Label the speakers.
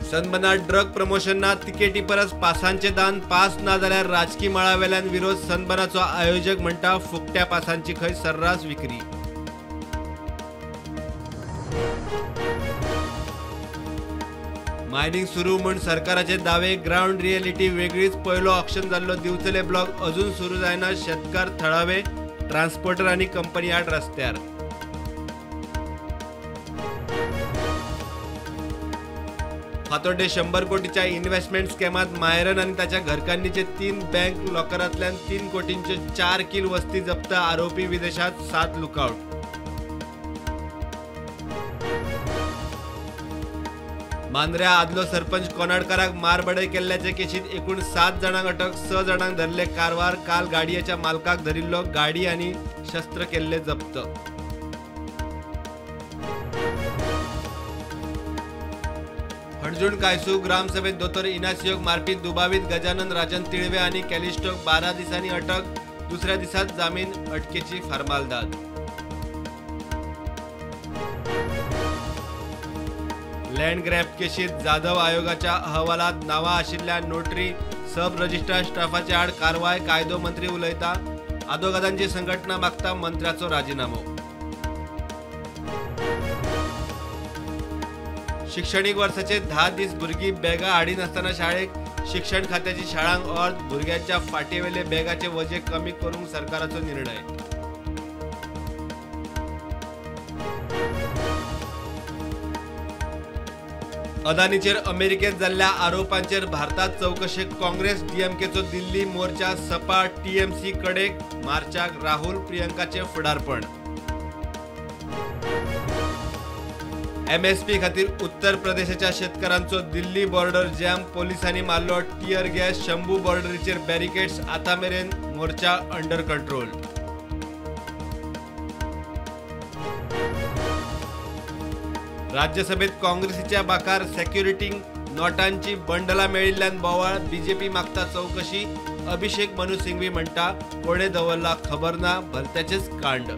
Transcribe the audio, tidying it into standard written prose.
Speaker 1: सनबना drug प्रमोशनना तिकेटी परस पासांचे दान pass ना जाल्यार राजकीय मळावेल्यान विरोध सनबनाचो आयोजक म्हणटा फुकट्या पासांची खंय सर्रास विक्री। मायनिंग सुरू म्हूण सरकाराचे दावे ग्राउंड रियलिटी वेगळीच। पयलो ऑक्शन जाल्लो दिवचले ब्लॉक अजून सुरू जायना। शेतकार थळावे ट्रान्सपोर्टर आनी कंपनी आड रस्त्यार। फातोड्डे 100 कोटीच्या इन्व्हेस्टमेंट स्कॅमात मायरन आणि त्याच्या घरकान्नीचे 3 बँक लॉकरांतल्यान 3 कोटींचे 4 किल वस्ती जप्त। आरोपी विदेशात 7 लुकआउट। मांद्र्या आदलो सरपंच कोनाडकाराक मारबडय केल्ल्याचे केशीत एकूण 7 जाणांक अटक। 6 जाणांक धरले कारवार। काल गाडयेच्या मालकाक धरिल्लो गाडी आणि शस्त्र केल्ले जप्त। हणजूण कायसू ग्रामसभेत दोतोर इनासियोक मारपीट दुबावीत गजानन राजन तिळवे आणि कॅलिस्टोक 12 दिसांनी अटक। दुसऱ्या दिसात जामीन अटकेची फार्मालदाद। लँड ग्रॅब केशीत जाधव आयोगाच्या अहवालात नावा आशिल्ल्या नोटरी सब रजिस्ट्रार स्टाफाचे आड कारवाय। कायदो मंत्री उलयता आदोगादांची संघटना मागता मंत्र्याचो राजीनामो। शिक्षणीक वर्साचे 10 दीस भुरगीं बॅगा हाडिनासतना शाळेक। शिक्षण खात्याची शाळांक अर्द। भुरग्यांच्या फाटेवेले बॅगाचे वजे कमी करूंक सरकाराचो निर्णय। अदानीचेर अमेरिकेत जाल्ल्या आरोपांचेर भारतात चौकशेक काँग्रेस डीएमकेचो दिल्ली मोर्चा। सपा टीएमसी कडेक मार्चाक राहुल प्रियंकाचे फुडारपण। एमएसपी खातीर उत्तर प्रदेशाच्या शेतकऱ्यांचो दिल्ली बॉर्डर जॅम। पोलिसांनी मारलो टियर गॅस। शंभू बॉर्डरीचेर बॅरिकेड्स। आतामेरेन मोर्चा अंडर कंट्रोल। राज्यसभेत काँग्रेसीच्या बाकार सेक्युरिटी नोटांची बंडला मेळिल्ल्यान बोवाळ। बीजेपी मागता चौकशी। अभिषेक मनु सिंघवी म्हणटा कोणे दवरला खबर ना भलत्याचेच कांड।